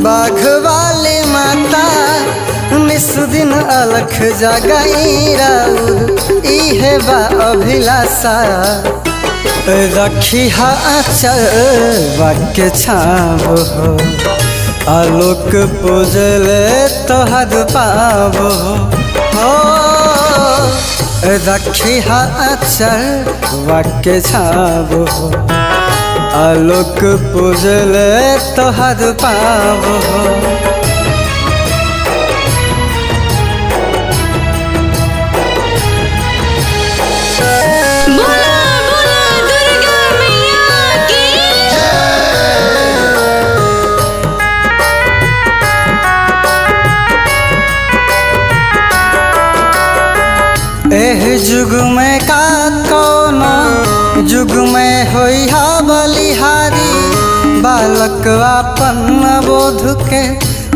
बाघ वाले माता निस्दिन अलख जगाई राउर इहे बा अभिलाषा। रखी आचर वाक्य छाव हो आलोक पूजले तोहर पाव हो। रखी आचर वाक्य छाव हो आलोक पूजले तोहर पाव हो। एह जुग में का कोनो जुग में होई हा बलिहारी। बालक अपन बोध के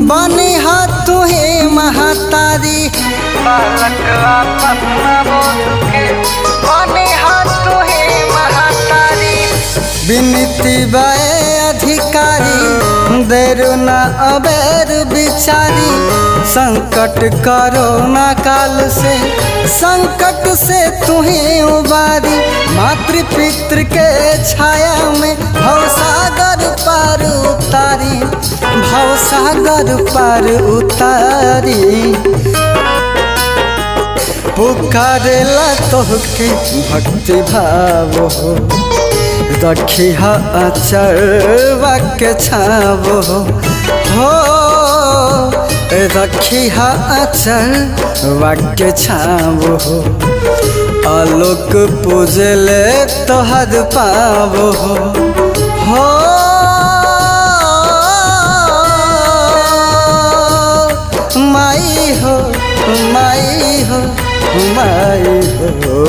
बनी हा तुहे महतारी। बालक अपन बोध के बनी हा तुहे महतारी। विनती बाए अधिकारी देर न अबेर बिचारी। संकट करोना काल से संकट से तुहे उबारी। मातृ पितृ के छाया में भवसागर पार उतारी। भवसागर पार उतारी। पुकारेला तोहके भक्ति भाव हो। रखी आचर वाक्य छाव हो। रखी आचर वाक्य छाव हो आलोक पूजले तोहर पाव हो। माई हो माई हो माई हो।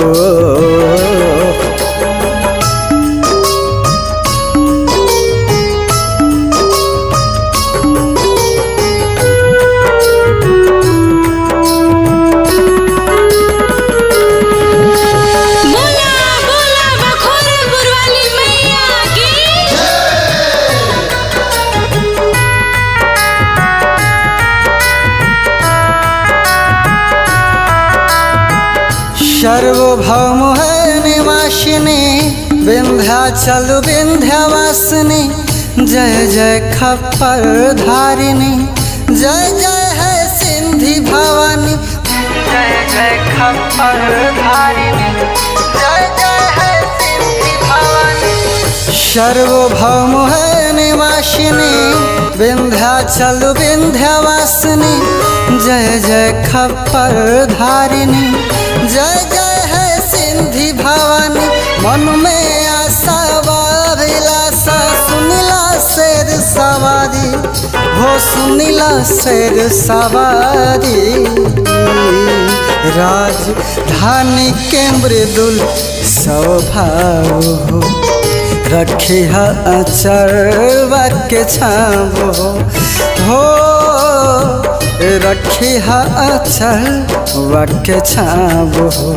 सर्वभौम है निवासिनी विंध्याचल विंध्यवासिनी। जय जय खप्पर धारिणी जय जय है सिंधी भवानी। जय जय खप्पर धारिणी जय जय है सिंधी भवानी। सर्वभौम है निवासिनी विंध्याचल विंध्यवासिनी। जय जय खप्पर धारिणी जय जय है सिंधी भवानी। मन में आशा अभिलाषा सुनिला शेर सवारी हो। सुनिला शेर सवारी। राजधानी के मृदुल स्वभाव हो। रखी आचर वाक्य छाव हो। रखी आचर वाक्य छाव हो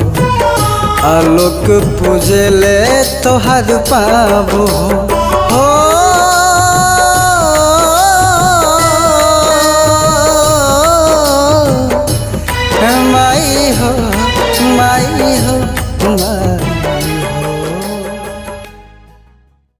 आलोक पूजले तोहर पाव हो।